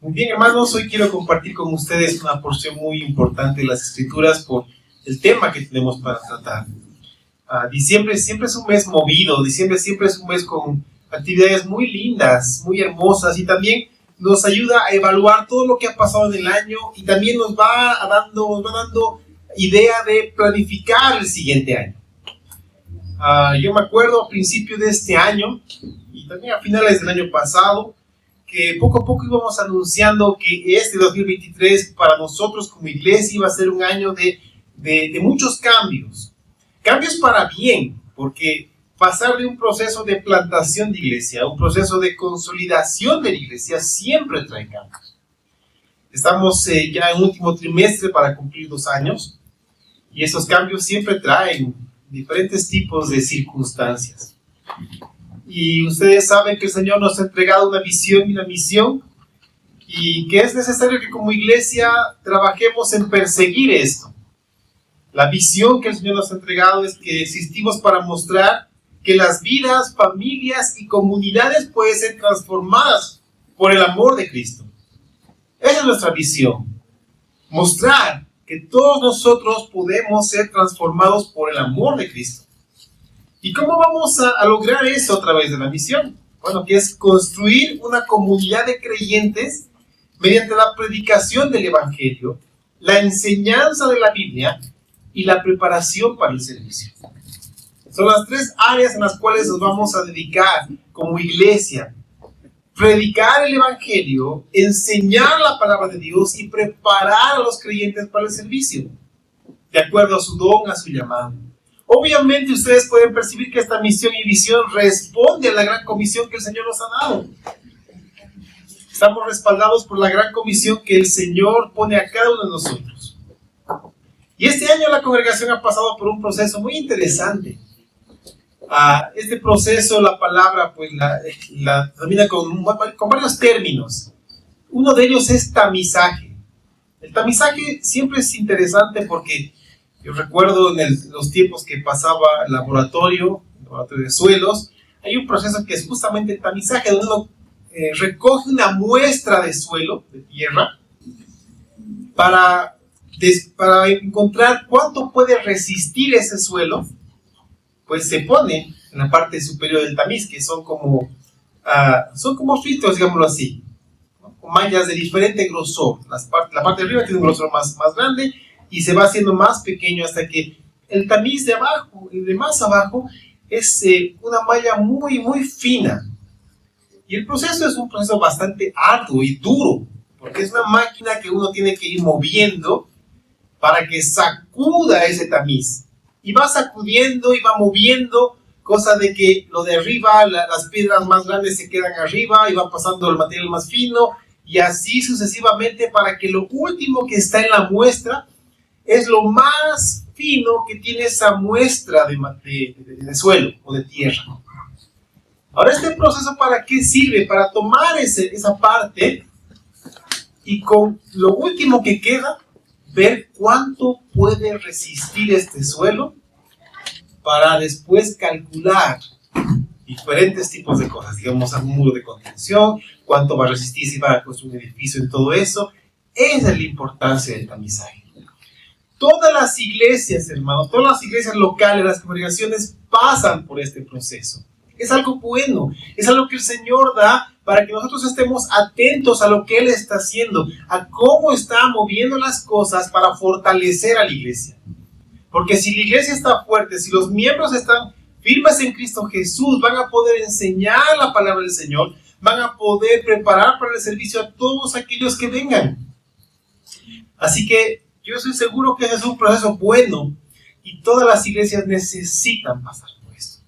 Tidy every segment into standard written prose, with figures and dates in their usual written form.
Muy bien, hermanos, hoy quiero compartir con ustedes una porción muy importante de las Escrituras por el tema que tenemos para tratar. Diciembre siempre es un mes movido, diciembre siempre es un mes con actividades muy lindas, muy hermosas, y también nos ayuda a evaluar todo lo que ha pasado en el año y también nos va dando idea de planificar el siguiente año. Yo me acuerdo a principios de este año y también a finales del año pasado que poco a poco íbamos anunciando que este 2023 para nosotros como iglesia iba a ser un año de muchos cambios. Cambios para bien, porque pasar de un proceso de plantación de iglesia a un proceso de consolidación de la iglesia siempre trae cambios. Estamos ya en último trimestre para cumplir 2 años y esos cambios siempre traen diferentes tipos de circunstancias. Y ustedes saben que el Señor nos ha entregado una visión y una misión y que es necesario que como iglesia trabajemos en perseguir esto. La visión que el Señor nos ha entregado es que existimos para mostrar que las vidas, familias y comunidades pueden ser transformadas por el amor de Cristo. Esa es nuestra visión. Mostrar que todos nosotros podemos ser transformados por el amor de Cristo. ¿Y cómo vamos a lograr eso a través de la misión? Bueno, que es construir una comunidad de creyentes mediante la predicación del Evangelio, la enseñanza de la Biblia y la preparación para el servicio. Son las 3 áreas en las cuales nos vamos a dedicar como iglesia. Predicar el Evangelio, enseñar la palabra de Dios y preparar a los creyentes para el servicio, de acuerdo a su don, a su llamado. Obviamente ustedes pueden percibir que esta misión y visión responde a la gran comisión que el Señor nos ha dado. Estamos respaldados por la gran comisión que el Señor pone a cada uno de nosotros. Y este año la congregación ha pasado por un proceso muy interesante. Este proceso, la palabra, pues la termina con varios términos. Uno de ellos es tamizaje. El tamizaje siempre es interesante porque yo recuerdo en los tiempos que pasaba el laboratorio de suelos, hay un proceso que es justamente el tamizaje, donde uno recoge una muestra de suelo, de tierra, para encontrar cuánto puede resistir ese suelo. Pues se pone en la parte superior del tamiz, que son como filtros, digámoslo así, ¿no? Con mallas de diferente grosor. La parte de arriba tiene un grosor más grande y se va haciendo más pequeño hasta que el tamiz de abajo, el de más abajo, es una malla muy, muy fina. Y el proceso es un proceso bastante arduo y duro, porque es una máquina que uno tiene que ir moviendo para que sacuda ese tamiz. Y va sacudiendo y va moviendo, cosa de que lo de arriba, las piedras más grandes se quedan arriba y va pasando el material más fino, y así sucesivamente para que lo último que está en la muestra es lo más fino que tiene esa muestra de suelo o de tierra. Ahora, este proceso, ¿para qué sirve? Para tomar esa parte y con lo último que queda, ver cuánto puede resistir este suelo para después calcular diferentes tipos de cosas, digamos, algún muro de contención, cuánto va a resistir si va a construir un edificio y todo eso. Esa es la importancia del tamizaje. Todas las iglesias, hermanos, todas las iglesias locales, las congregaciones pasan por este proceso. Es algo bueno, es algo que el Señor da para que nosotros estemos atentos a lo que Él está haciendo, a cómo está moviendo las cosas para fortalecer a la iglesia. Porque si la iglesia está fuerte, si los miembros están firmes en Cristo Jesús, van a poder enseñar la palabra del Señor, van a poder preparar para el servicio a todos aquellos que vengan. Así que yo estoy seguro que ese es un proceso bueno y todas las iglesias necesitan pasar por esto.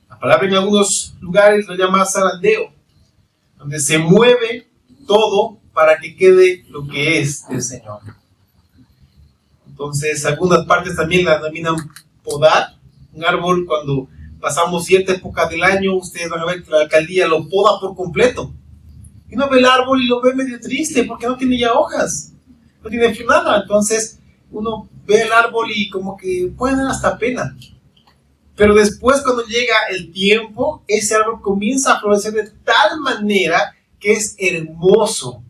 La palabra en algunos lugares lo llama zarandeo, donde se mueve todo para que quede lo que es del Señor. Entonces, algunas partes también la denominan podar. Un árbol, cuando pasamos cierta época del año, ustedes van a ver que la alcaldía lo poda por completo. Y uno ve el árbol y lo ve medio triste porque no tiene ya hojas, no tiene nada. Entonces, uno ve el árbol y como que puede dar hasta pena. Pero después, cuando llega el tiempo, ese árbol comienza a florecer de tal manera que es hermoso.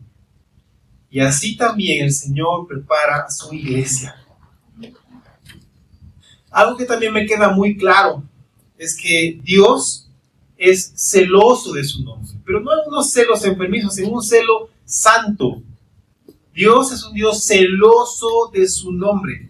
Y así también el Señor prepara a su iglesia. Algo que también me queda muy claro es que Dios es celoso de su nombre, pero no en unos celos enfermizos, sino un celo santo. Dios es un Dios celoso de su nombre.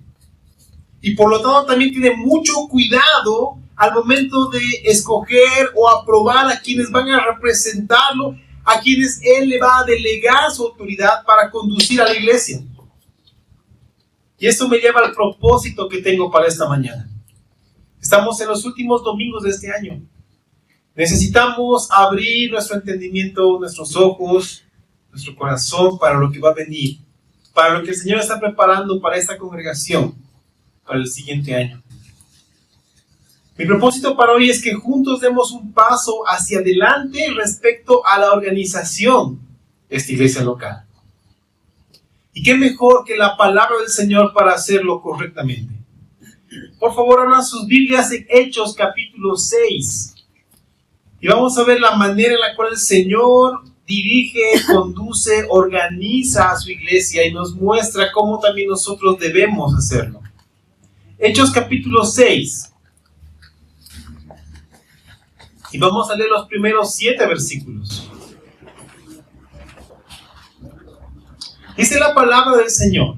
Y por lo tanto también tiene mucho cuidado al momento de escoger o aprobar a quienes van a representarlo, a quienes Él le va a delegar su autoridad para conducir a la iglesia. Y esto me lleva al propósito que tengo para esta mañana. Estamos en los últimos domingos de este año. Necesitamos abrir nuestro entendimiento, nuestros ojos, nuestro corazón para lo que va a venir, para lo que el Señor está preparando para esta congregación, para el siguiente año. Mi propósito para hoy es que juntos demos un paso hacia adelante respecto a la organización de esta iglesia local. ¿Y qué mejor que la palabra del Señor para hacerlo correctamente? Por favor, abran sus Biblias en Hechos capítulo 6. Y vamos a ver la manera en la cual el Señor dirige, conduce, organiza a su iglesia y nos muestra cómo también nosotros debemos hacerlo. Hechos capítulo 6. Y vamos a leer los primeros 7 versículos. Dice la palabra del Señor: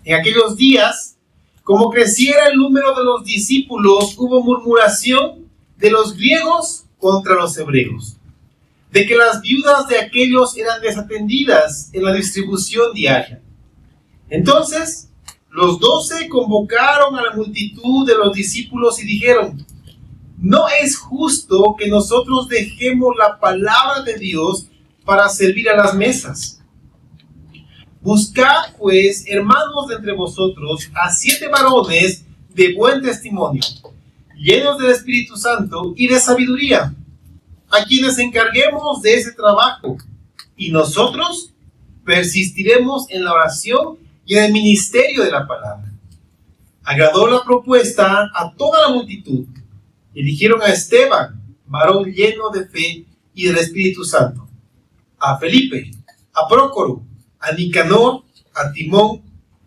en aquellos días, como creciera el número de los discípulos, hubo murmuración de los griegos contra los hebreos, de que las viudas de aquellos eran desatendidas en la distribución diaria. Entonces, los 12 convocaron a la multitud de los discípulos y dijeron: no es justo que nosotros dejemos la palabra de Dios para servir a las mesas. Buscad, pues, hermanos de entre vosotros, a 7 varones de buen testimonio, llenos del Espíritu Santo y de sabiduría, a quienes encarguemos de ese trabajo, y nosotros persistiremos en la oración y en el ministerio de la palabra. Agradó la propuesta a toda la multitud. Eligieron a Esteban, varón lleno de fe y del Espíritu Santo, a Felipe, a Prócoro, a Nicanor, a Timón,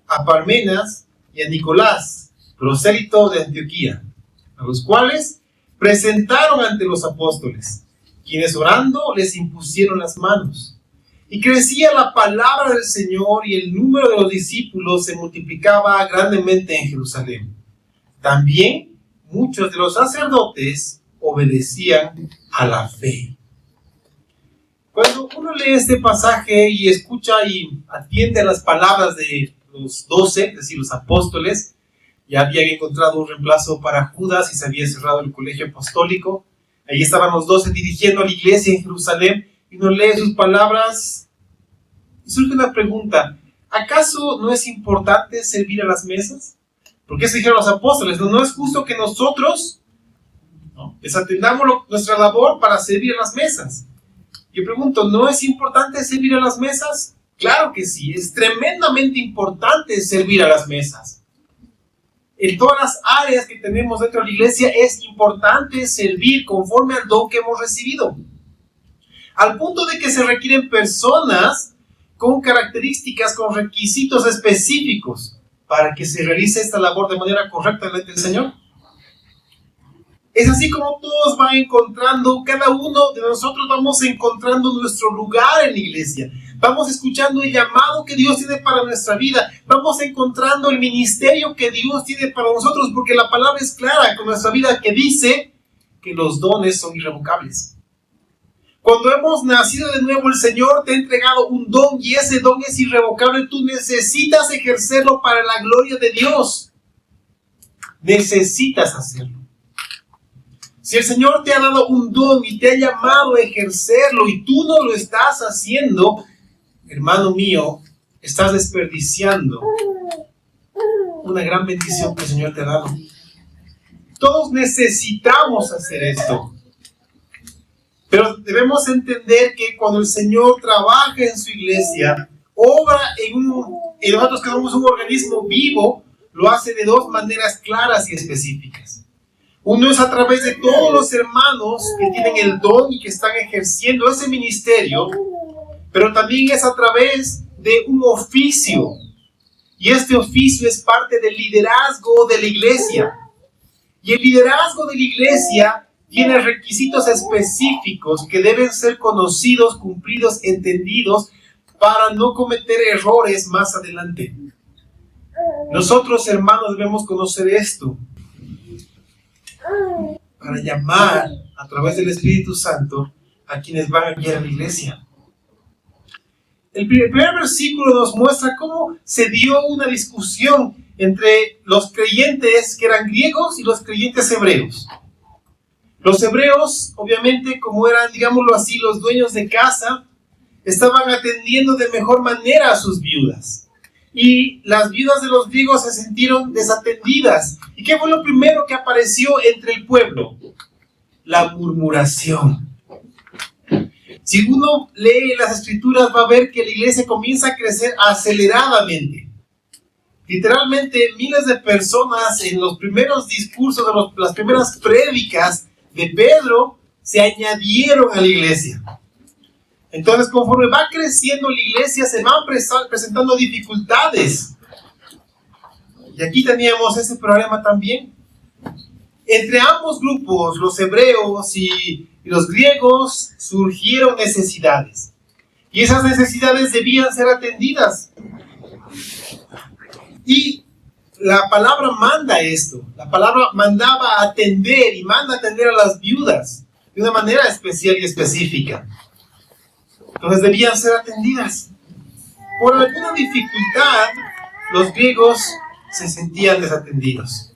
a Parmenas y a Nicolás, prosélito de Antioquía, a los cuales presentaron ante los apóstoles, quienes orando les impusieron las manos. Y crecía la palabra del Señor y el número de los discípulos se multiplicaba grandemente en Jerusalén. También muchos de los sacerdotes obedecían a la fe. Cuando uno lee este pasaje y escucha y atiende a las palabras de los 12, es decir, los apóstoles, ya habían encontrado un reemplazo para Judas y se había cerrado el colegio apostólico. Ahí estaban los 12 dirigiendo a la iglesia en Jerusalén y uno lee sus palabras y surge una pregunta: ¿acaso no es importante servir a las mesas? Porque eso dijeron los apóstoles, no es justo que nosotros desatendamos nuestra labor para servir a las mesas. Yo pregunto, ¿no es importante servir a las mesas? Claro que sí, es tremendamente importante servir a las mesas. En todas las áreas que tenemos dentro de la iglesia es importante servir conforme al don que hemos recibido. Al punto de que se requieren personas con características, con requisitos específicos para que se realice esta labor de manera correcta delante del Señor. Es así como todos van encontrando, cada uno de nosotros vamos encontrando nuestro lugar en la iglesia. Vamos escuchando el llamado que Dios tiene para nuestra vida. Vamos encontrando el ministerio que Dios tiene para nosotros, porque la palabra es clara con nuestra vida que dice que los dones son irrevocables. Cuando hemos nacido de nuevo, el Señor te ha entregado un don y ese don es irrevocable. Tú necesitas ejercerlo para la gloria de Dios. Necesitas hacerlo. Si el Señor te ha dado un don y te ha llamado a ejercerlo y tú no lo estás haciendo, hermano mío, estás desperdiciando una gran bendición que el Señor te ha dado. Todos necesitamos hacer esto. Pero debemos entender que cuando el Señor trabaja en su iglesia, obra en nosotros que somos un organismo vivo, lo hace de 2 maneras claras y específicas. Uno es a través de todos los hermanos que tienen el don y que están ejerciendo ese ministerio, pero también es a través de un oficio. Y este oficio es parte del liderazgo de la iglesia. Y el liderazgo de la iglesia tiene requisitos específicos que deben ser conocidos, cumplidos, entendidos, para no cometer errores más adelante. Nosotros, hermanos, debemos conocer esto para llamar a través del Espíritu Santo a quienes van a guiar a la iglesia. El primer versículo nos muestra cómo se dio una discusión entre los creyentes que eran griegos y los creyentes hebreos. Los hebreos, obviamente, como eran, digámoslo así, los dueños de casa, estaban atendiendo de mejor manera a sus viudas. Y las viudas de los griegos se sintieron desatendidas. ¿Y qué fue lo primero que apareció entre el pueblo? La murmuración. Si uno lee las escrituras, va a ver que la iglesia comienza a crecer aceleradamente. Literalmente, miles de personas en los primeros discursos, las primeras prédicas de Pedro, se añadieron a la iglesia. Entonces, conforme va creciendo la iglesia, se van presentando dificultades. Y aquí teníamos ese problema también. Entre ambos grupos, los hebreos y los griegos, surgieron necesidades. Y esas necesidades debían ser atendidas. Y la palabra manda esto. La palabra mandaba atender y manda atender a las viudas de una manera especial y específica. Entonces debían ser atendidas. Por alguna dificultad, los griegos se sentían desatendidos.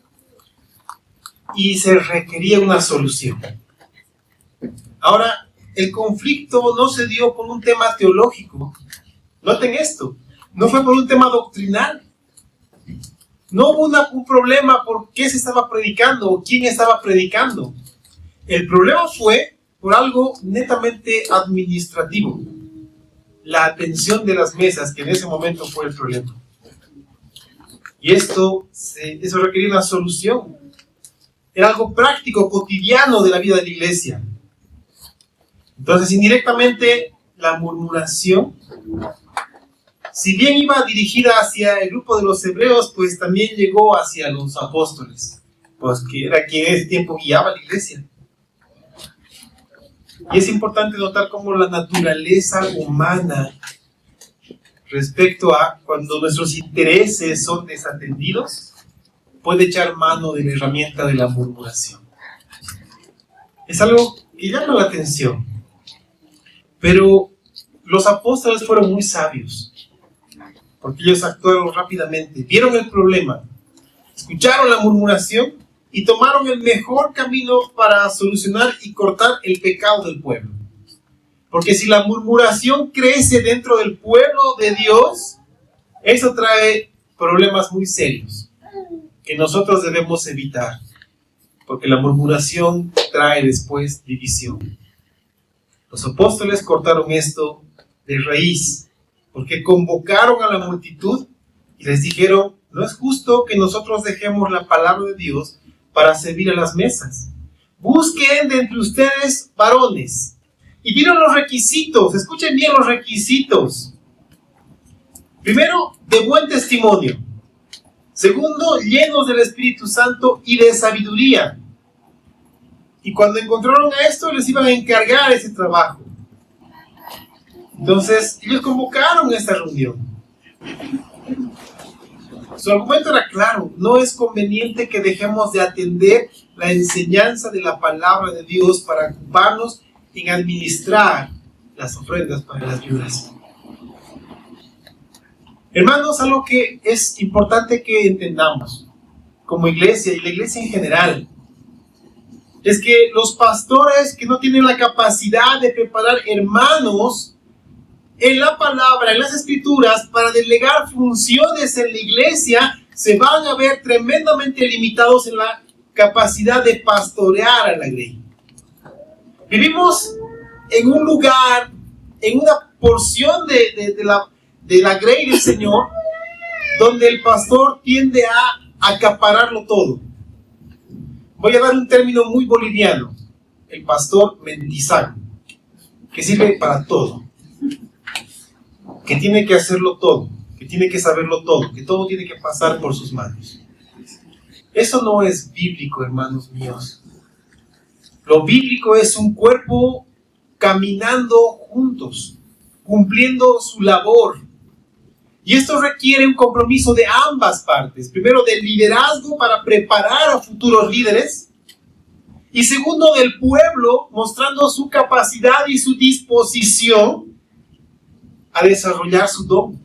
Y se requería una solución. Ahora, el conflicto no se dio por un tema teológico. Noten esto. No fue por un tema doctrinal. No hubo un problema por qué se estaba predicando o quién estaba predicando. El problema fue por algo netamente administrativo. La atención de las mesas, que en ese momento fue el problema. Y eso requería una solución. Era algo práctico, cotidiano de la vida de la iglesia. Entonces, indirectamente, la murmuración, si bien iba dirigida hacia el grupo de los hebreos, pues también llegó hacia los apóstoles, pues que era quien en ese tiempo guiaba a la iglesia. Y es importante notar cómo la naturaleza humana, respecto a cuando nuestros intereses son desatendidos, puede echar mano de la herramienta de la murmuración. Es algo que llama la atención. Pero los apóstoles fueron muy sabios, porque ellos actuaron rápidamente, vieron el problema, escucharon la murmuración y tomaron el mejor camino para solucionar y cortar el pecado del pueblo. Porque si la murmuración crece dentro del pueblo de Dios, eso trae problemas muy serios que nosotros debemos evitar, porque la murmuración trae después división. Los apóstoles cortaron esto de raíz, porque convocaron a la multitud y les dijeron: no es justo que nosotros dejemos la palabra de Dios para servir a las mesas. Busquen de entre ustedes varones. Y dieron los requisitos, escuchen bien los requisitos. Primero, de buen testimonio. Segundo, llenos del Espíritu Santo y de sabiduría. Y cuando encontraron a esto, les iban a encargar ese trabajo. Entonces, ellos convocaron esta reunión. Su argumento era claro: no es conveniente que dejemos de atender la enseñanza de la palabra de Dios para ocuparnos en administrar las ofrendas para las viudas. Hermanos, algo que es importante que entendamos como iglesia y la iglesia en general, es que los pastores que no tienen la capacidad de preparar hermanos en la palabra, en las escrituras, para delegar funciones en la iglesia, se van a ver tremendamente limitados en la capacidad de pastorear a la grey. Vivimos en un lugar, en una porción de la grey del Señor, donde el pastor tiende a acapararlo todo. Voy a dar un término muy boliviano: el pastor mendizago, que sirve para todo, que tiene que hacerlo todo, que tiene que saberlo todo, que todo tiene que pasar por sus manos. Eso no es bíblico, hermanos míos. Lo bíblico es un cuerpo caminando juntos, cumpliendo su labor. Y esto requiere un compromiso de ambas partes. Primero, del liderazgo para preparar a futuros líderes. Y segundo, del pueblo mostrando su capacidad y su disposición a desarrollar su don.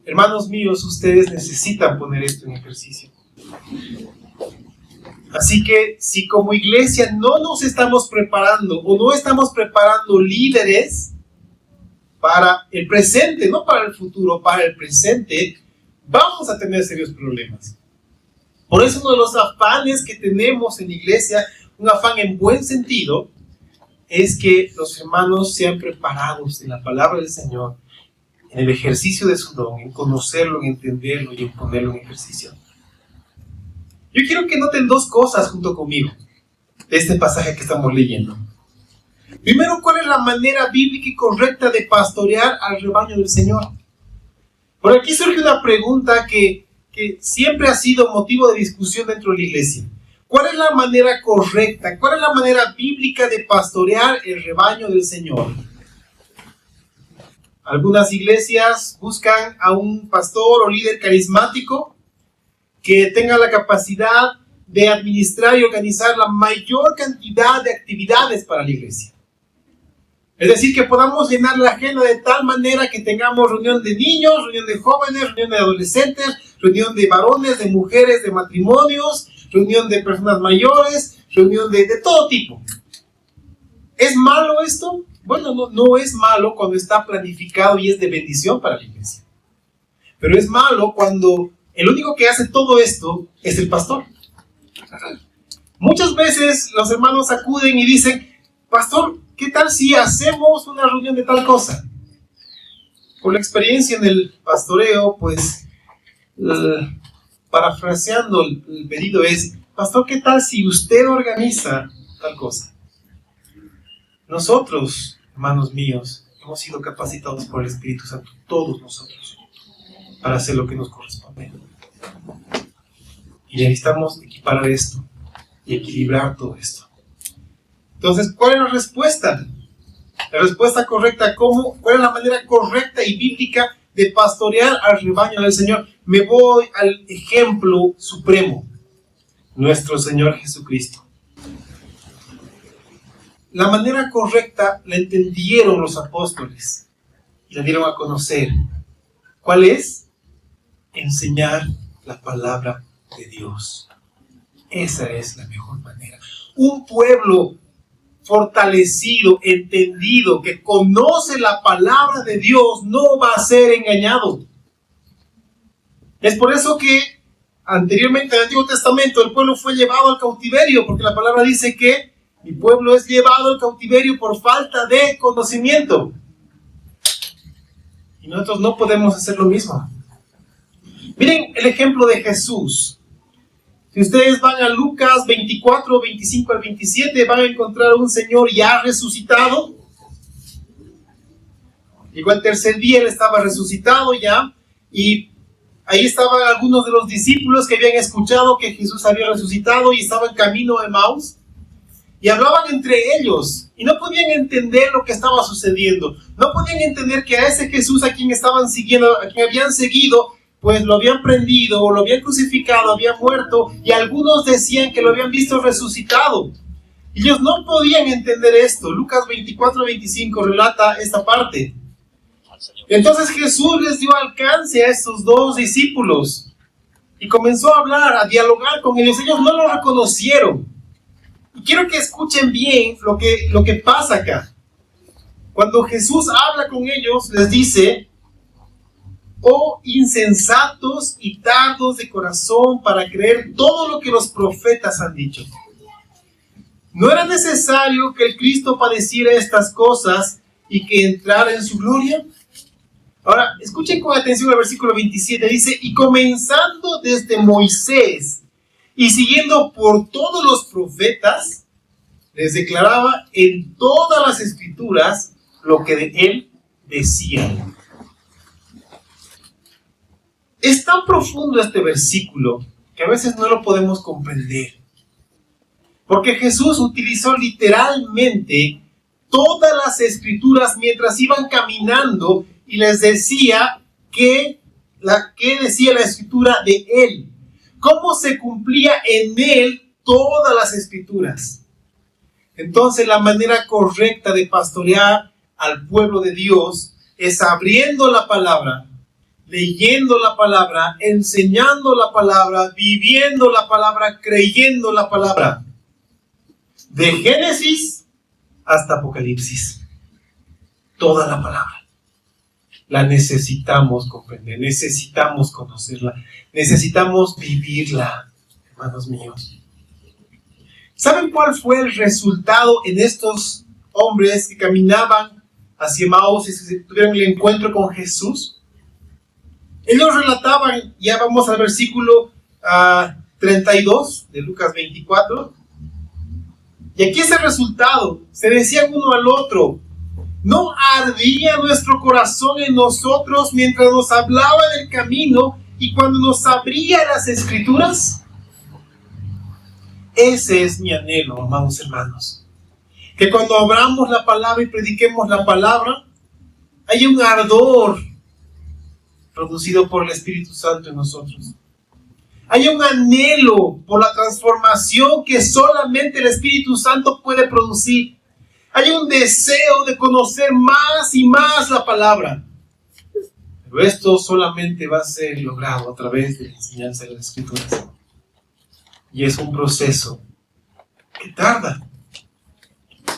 Hermanos míos, ustedes necesitan poner esto en ejercicio. Así que si como iglesia no nos estamos preparando o no estamos preparando líderes para el presente, no para el futuro, para el presente, vamos a tener serios problemas. Por eso uno de los afanes que tenemos en la iglesia, un afán en buen sentido, es que los hermanos sean preparados en la palabra del Señor, en el ejercicio de su don, en conocerlo, en entenderlo y en ponerlo en ejercicio. Yo quiero que noten dos cosas junto conmigo de este pasaje que estamos leyendo. Primero, ¿cuál es la manera bíblica y correcta de pastorear al rebaño del Señor? Por aquí surge una pregunta que siempre ha sido motivo de discusión dentro de la iglesia. ¿Cuál es la manera correcta? ¿Cuál es la manera bíblica de pastorear el rebaño del Señor? Algunas iglesias buscan a un pastor o líder carismático que tenga la capacidad de administrar y organizar la mayor cantidad de actividades para la iglesia. Es decir, que podamos llenar la agenda de tal manera que tengamos reunión de niños, reunión de jóvenes, reunión de adolescentes, reunión de varones, de mujeres, de matrimonios, reunión de personas mayores, reunión de todo tipo. ¿Es malo esto? Bueno, no es malo cuando está planificado y es de bendición para la iglesia. Pero es malo cuando el único que hace todo esto es el pastor. Muchas veces los hermanos acuden y dicen, pastor, ¿qué tal si hacemos una reunión de tal cosa? Por la experiencia en el pastoreo, pues, parafraseando el pedido es, pastor, ¿qué tal si usted organiza tal cosa? Nosotros, hermanos míos, hemos sido capacitados por el Espíritu Santo, todos nosotros, para hacer lo que nos corresponde. Y necesitamos equiparar esto y equilibrar todo esto. Entonces, ¿cuál es la respuesta? La respuesta correcta, ¿cuál es la manera correcta y bíblica de pastorear al rebaño del Señor? Me voy al ejemplo supremo, nuestro Señor Jesucristo. La manera correcta la entendieron los apóstoles y la dieron a conocer. ¿Cuál es? Enseñar la palabra de Dios. Esa es la mejor manera. Un pueblo fortalecido, entendido, que conoce la palabra de Dios, no va a ser engañado. Es por eso que anteriormente en el Antiguo Testamento el pueblo fue llevado al cautiverio, porque la palabra dice que mi pueblo es llevado al cautiverio por falta de conocimiento. Y nosotros no podemos hacer lo mismo. Miren el ejemplo de Jesús. Si ustedes van a Lucas 24, 25 al 27, van a encontrar a un Señor ya resucitado. Llegó el tercer día, Él estaba resucitado ya, y ahí estaban algunos de los discípulos que habían escuchado que Jesús había resucitado y estaban camino a Emaús, y hablaban entre ellos, y no podían entender lo que estaba sucediendo. No podían entender que a ese Jesús a quien estaban siguiendo, a quien habían seguido, pues lo habían prendido, o lo habían crucificado, había muerto, y algunos decían que lo habían visto resucitado. Y ellos no podían entender esto. Lucas 24-25 relata esta parte. Entonces Jesús les dio alcance a estos dos discípulos, y comenzó a hablar, a dialogar con ellos. Ellos no lo reconocieron. Y quiero que escuchen bien lo que pasa acá. Cuando Jesús habla con ellos, les dice: oh insensatos y tardos de corazón para creer todo lo que los profetas han dicho. ¿No era necesario que el Cristo padeciera estas cosas y que entrara en su gloria? Ahora, escuchen con atención el versículo 27. Dice: y comenzando desde Moisés y siguiendo por todos los profetas, les declaraba en todas las escrituras lo que de él decían. Es tan profundo este versículo que a veces no lo podemos comprender. Porque Jesús utilizó literalmente todas las escrituras mientras iban caminando y les decía qué decía la escritura de él. Cómo se cumplía en él todas las escrituras. Entonces la manera correcta de pastorear al pueblo de Dios es abriendo la palabra, leyendo la palabra, enseñando la palabra, viviendo la palabra, creyendo la palabra. De Génesis hasta Apocalipsis. Toda la palabra. La necesitamos comprender, necesitamos conocerla, necesitamos vivirla, hermanos míos. ¿Saben cuál fue el resultado en estos hombres que caminaban hacia Emaús y se tuvieron el encuentro con Jesús? Ellos relataban, ya vamos al versículo 32 de Lucas 24, y aquí es el resultado. Se decían uno al otro: ¿no ardía nuestro corazón en nosotros mientras nos hablaba del camino y cuando nos abría las escrituras? Ese es mi anhelo, amados hermanos. Que cuando abramos la palabra y prediquemos la palabra, haya un ardor producido por el Espíritu Santo en nosotros. Haya un anhelo por la transformación que solamente el Espíritu Santo puede producir. Hay un deseo de conocer más y más la palabra. Pero esto solamente va a ser logrado a través de la enseñanza de las Escrituras. Y es un proceso que tarda.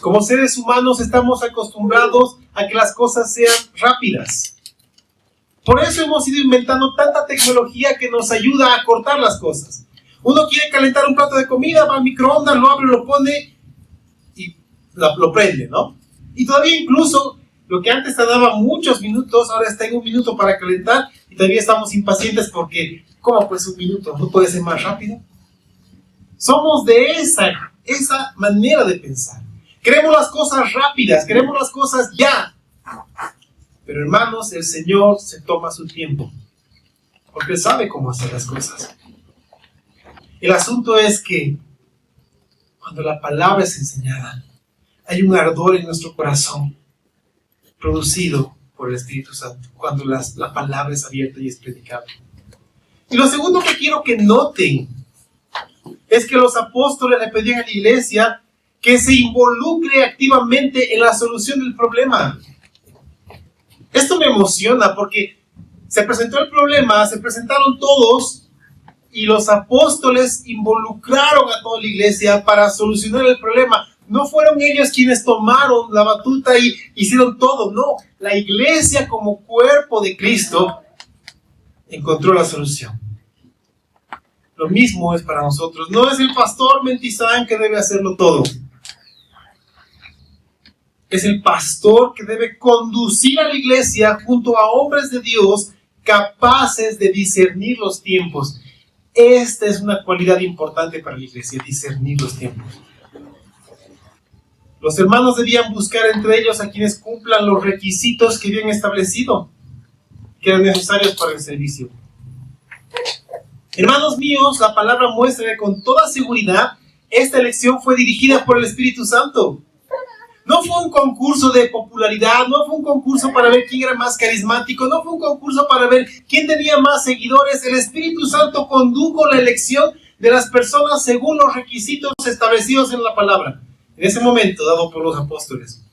Como seres humanos estamos acostumbrados a que las cosas sean rápidas. Por eso hemos ido inventando tanta tecnología que nos ayuda a cortar las cosas. Uno quiere calentar un plato de comida, va al microondas, lo abre, lo pone y lo prende, ¿no? Y todavía incluso lo que antes tardaba muchos minutos, ahora está en 1 minuto para calentar y todavía estamos impacientes porque, ¿cómo pues 1 minuto? ¿No puede ser más rápido? Somos de esa manera de pensar. Queremos las cosas rápidas, queremos las cosas ya. Pero hermanos, el Señor se toma su tiempo, porque Él sabe cómo hacer las cosas. El asunto es que cuando la palabra es enseñada, hay un ardor en nuestro corazón, producido por el Espíritu Santo, cuando la palabra es abierta y es predicada. Y lo segundo que quiero que noten, es que los apóstoles le pedían a la iglesia que se involucre activamente en la solución del problema. Esto me emociona porque se presentó el problema, se presentaron todos y los apóstoles involucraron a toda la iglesia para solucionar el problema. No fueron ellos quienes tomaron la batuta y hicieron todo, no. La iglesia como cuerpo de Cristo encontró la solución. Lo mismo es para nosotros. No es el pastor Mentizán que debe hacerlo todo. Es el pastor que debe conducir a la iglesia junto a hombres de Dios capaces de discernir los tiempos. Esta es una cualidad importante para la iglesia, discernir los tiempos. Los hermanos debían buscar entre ellos a quienes cumplan los requisitos que habían establecido, que eran necesarios para el servicio. Hermanos míos, la palabra muestra que con toda seguridad esta elección fue dirigida por el Espíritu Santo. No fue un concurso de popularidad, no fue un concurso para ver quién era más carismático, no fue un concurso para ver quién tenía más seguidores. El Espíritu Santo condujo la elección de las personas según los requisitos establecidos en la palabra, en ese momento dado por los apóstoles.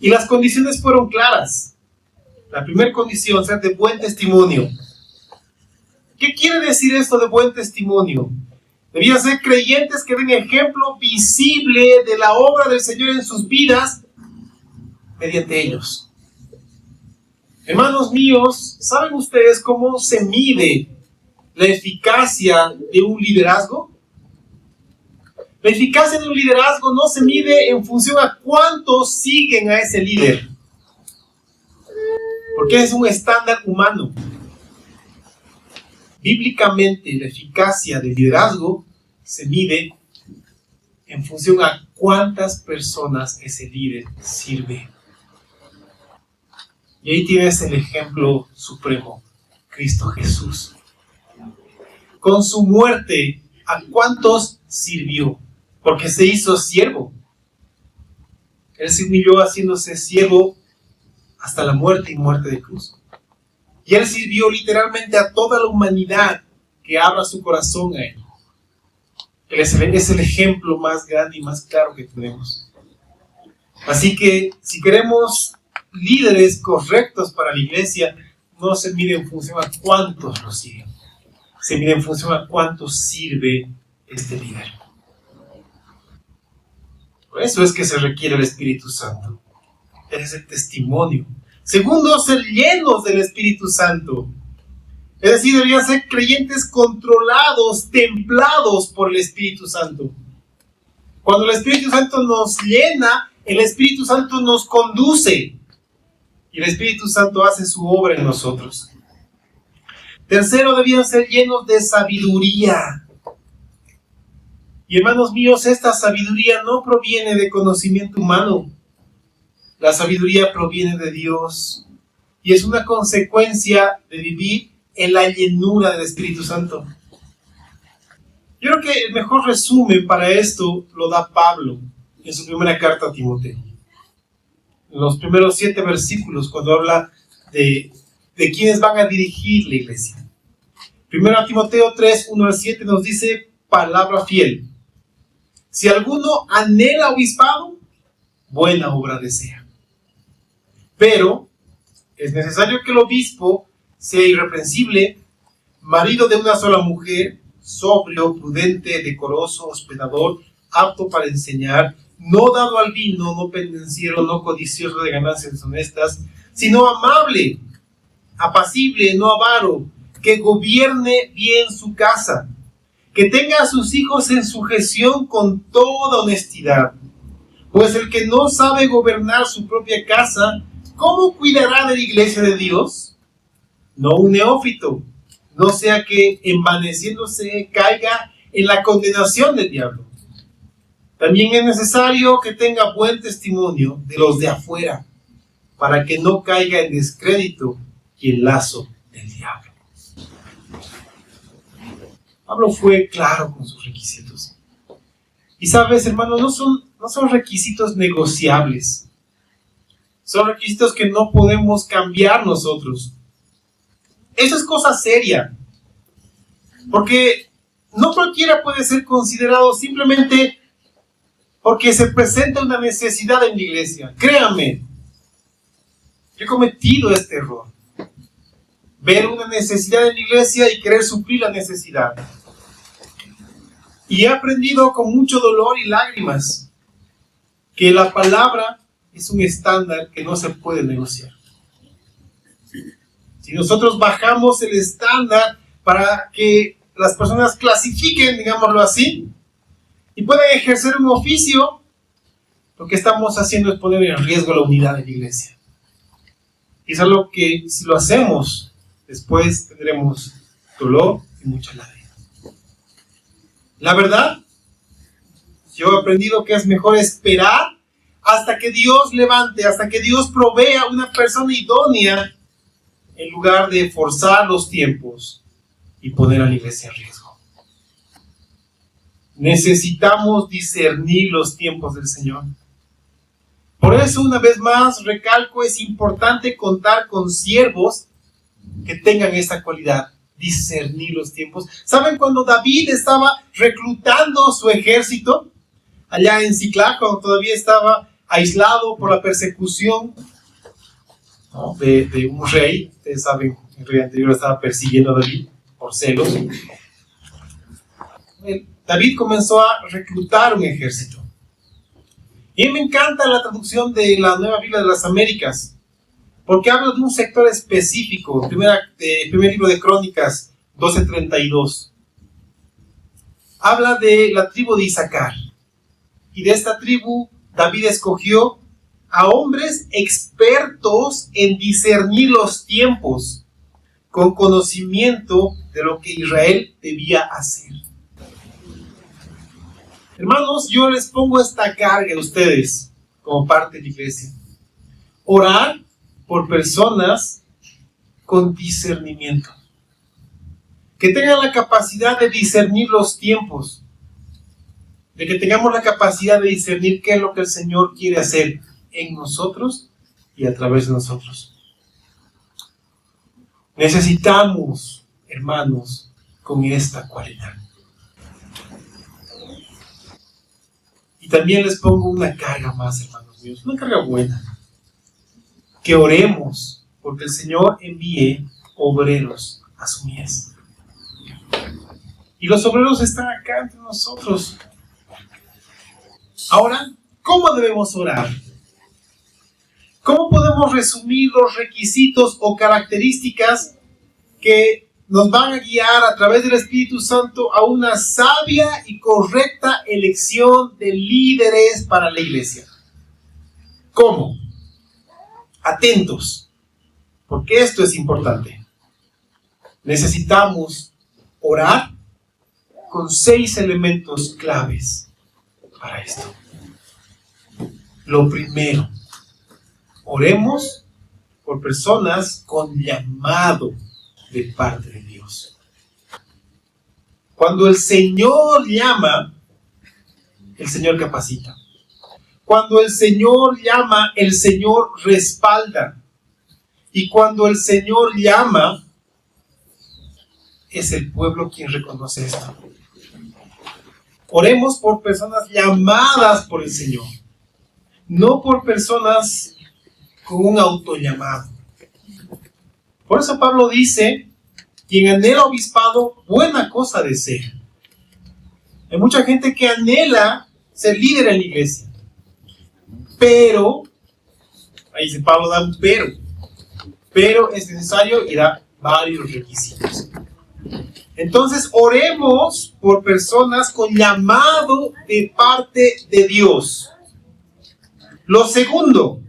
Y las condiciones fueron claras. La primera condición, ser de buen testimonio. ¿Qué quiere decir esto de buen testimonio? Debían ser creyentes que den ejemplo visible de la obra del Señor en sus vidas mediante ellos. Hermanos míos, ¿saben ustedes cómo se mide la eficacia de un liderazgo? La eficacia de un liderazgo no se mide en función a cuántos siguen a ese líder, porque es un estándar humano. Bíblicamente, la eficacia del liderazgo se mide en función a cuántas personas ese líder sirve. Y ahí tienes el ejemplo supremo, Cristo Jesús. Con su muerte, ¿a cuántos sirvió? Porque se hizo siervo. Él se humilló haciéndose siervo hasta la muerte y muerte de cruz. Y Él sirvió literalmente a toda la humanidad que abra su corazón a Él. Él es el ejemplo más grande y más claro que tenemos. Así que si queremos líderes correctos para la iglesia, no se mide en función a cuántos lo siguen. Se mide en función a cuántos sirve este líder. Por eso es que se requiere el Espíritu Santo. Es el testimonio. Segundo, ser llenos del Espíritu Santo. Es decir, deberían ser creyentes controlados, templados por el Espíritu Santo. Cuando el Espíritu Santo nos llena, el Espíritu Santo nos conduce. Y el Espíritu Santo hace su obra en nosotros. Tercero, debían ser llenos de sabiduría. Y hermanos míos, esta sabiduría no proviene de conocimiento humano. La sabiduría proviene de Dios. Y es una consecuencia de vivir en la llenura del Espíritu Santo. Yo creo que el mejor resumen para esto lo da Pablo en su primera carta a Timoteo. En los primeros 7 versículos, cuando habla de quienes van a dirigir la iglesia. Primero Timoteo 3, 1 al 7 nos dice, palabra fiel. Si alguno anhela obispado, buena obra desea. Pero es necesario que el obispo sea irreprensible, marido de una sola mujer, sobrio, prudente, decoroso, hospedador, apto para enseñar, no dado al vino, no pendenciero, no codicioso de ganancias deshonestas, sino amable, apacible, no avaro, que gobierne bien su casa, que tenga a sus hijos en sujeción con toda honestidad. Pues el que no sabe gobernar su propia casa, ¿cómo cuidará de la iglesia de Dios? No un neófito, no sea que envaneciéndose caiga en la condenación del diablo. También es necesario que tenga buen testimonio de los de afuera, para que no caiga en descrédito y en lazo del diablo. Pablo fue claro con sus requisitos. Y sabes, hermano, no son requisitos negociables. Son requisitos que no podemos cambiar nosotros. Eso es cosa seria. Porque no cualquiera puede ser considerado simplemente porque se presenta una necesidad en la iglesia. Créanme, yo he cometido este error. Ver una necesidad en la iglesia y querer suplir la necesidad. Y he aprendido con mucho dolor y lágrimas que la palabra es un estándar que no se puede negociar. Si nosotros bajamos el estándar para que las personas clasifiquen, digámoslo así, y puedan ejercer un oficio, lo que estamos haciendo es poner en riesgo la unidad de la iglesia. Y es algo que, si lo hacemos, después tendremos dolor y mucha lágrima. La verdad, yo he aprendido que es mejor esperar hasta que Dios levante, hasta que Dios provea una persona idónea, en lugar de forzar los tiempos y poner a la iglesia en riesgo. Necesitamos discernir los tiempos del Señor. Por eso, una vez más, recalco, es importante contar con siervos que tengan esta cualidad, discernir los tiempos. ¿Saben cuando David estaba reclutando su ejército? Allá en Siclag, cuando todavía estaba aislado por la persecución, ¿no?, de un rey. Ustedes saben, el rey anterior estaba persiguiendo a David por celos. David comenzó a reclutar un ejército. Y me encanta la traducción de la Nueva Biblia de las Américas, porque habla de un sector específico. Primer libro de Crónicas 12:32. Habla de la tribu de Isaacar. Y de esta tribu, David escogió a hombres expertos en discernir los tiempos, con conocimiento de lo que Israel debía hacer. Hermanos, yo les pongo esta carga a ustedes como parte de la iglesia. Orar por personas con discernimiento. Que tengan la capacidad de discernir los tiempos. De que tengamos la capacidad de discernir qué es lo que el Señor quiere hacer en nosotros y a través de nosotros. Necesitamos, hermanos, con esta cualidad. Y también les pongo una carga más, hermanos míos, una carga buena. Que oremos porque el Señor envíe obreros a su mies. Y los obreros están acá entre nosotros. Ahora, ¿cómo debemos orar? ¿Cómo podemos resumir los requisitos o características que nos van a guiar a través del Espíritu Santo a una sabia y correcta elección de líderes para la iglesia? ¿Cómo? Atentos, porque esto es importante. Necesitamos orar con 6 elementos claves para esto. Lo primero, oremos por personas con llamado de parte de Dios. Cuando el Señor llama, el Señor capacita. Cuando el Señor llama, el Señor respalda. Y cuando el Señor llama, es el pueblo quien reconoce esto. Oremos por personas llamadas por el Señor, no por personas con un autollamado. Por eso Pablo dice, quien anhela obispado, buena cosa desea. Hay mucha gente que anhela ser líder en la iglesia. Pero, ahí dice Pablo, da un pero es necesario y da varios requisitos. Entonces, oremos por personas con llamado de parte de Dios. Lo segundo,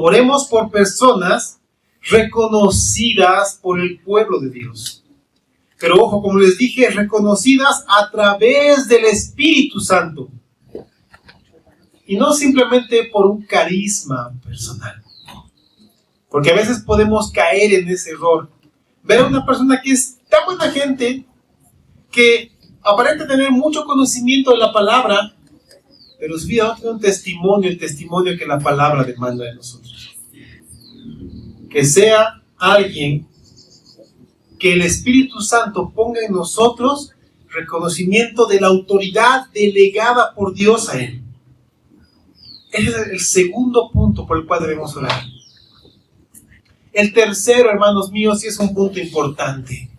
oremos por personas reconocidas por el pueblo de Dios. Pero ojo, como les dije, reconocidas a través del Espíritu Santo. Y no simplemente por un carisma personal. Porque a veces podemos caer en ese error. Ver a una persona que es tan buena gente, que aparenta tener mucho conocimiento de la palabra, pero su vida no tiene un testimonio, el testimonio que la palabra demanda de nosotros. Que sea alguien que el Espíritu Santo ponga en nosotros reconocimiento de la autoridad delegada por Dios a él. Ese es el segundo punto por el cual debemos orar. El tercero, hermanos míos, sí es un punto importante.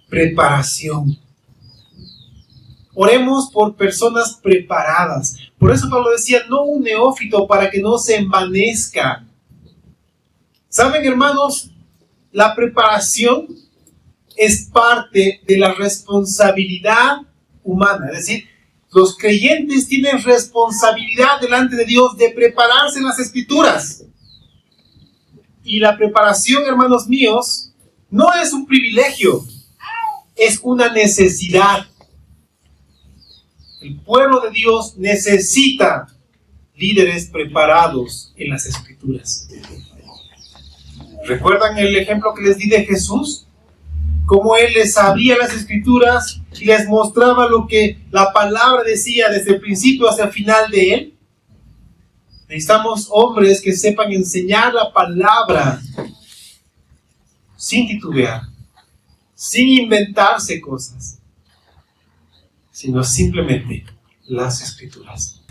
Preparación. Oremos por personas preparadas. Por eso Pablo decía, no un neófito para que no se envanezca. ¿Saben, hermanos? La preparación es parte de la responsabilidad humana. Es decir, los creyentes tienen responsabilidad delante de Dios de prepararse en las Escrituras. Y la preparación, hermanos míos, no es un privilegio, es una necesidad. El pueblo de Dios necesita líderes preparados en las Escrituras. ¿Recuerdan el ejemplo que les di de Jesús? Cómo Él les abría las Escrituras y les mostraba lo que la palabra decía desde el principio hasta el final de Él. Necesitamos hombres que sepan enseñar la palabra sin titubear, sin inventarse cosas, sino simplemente las Escrituras.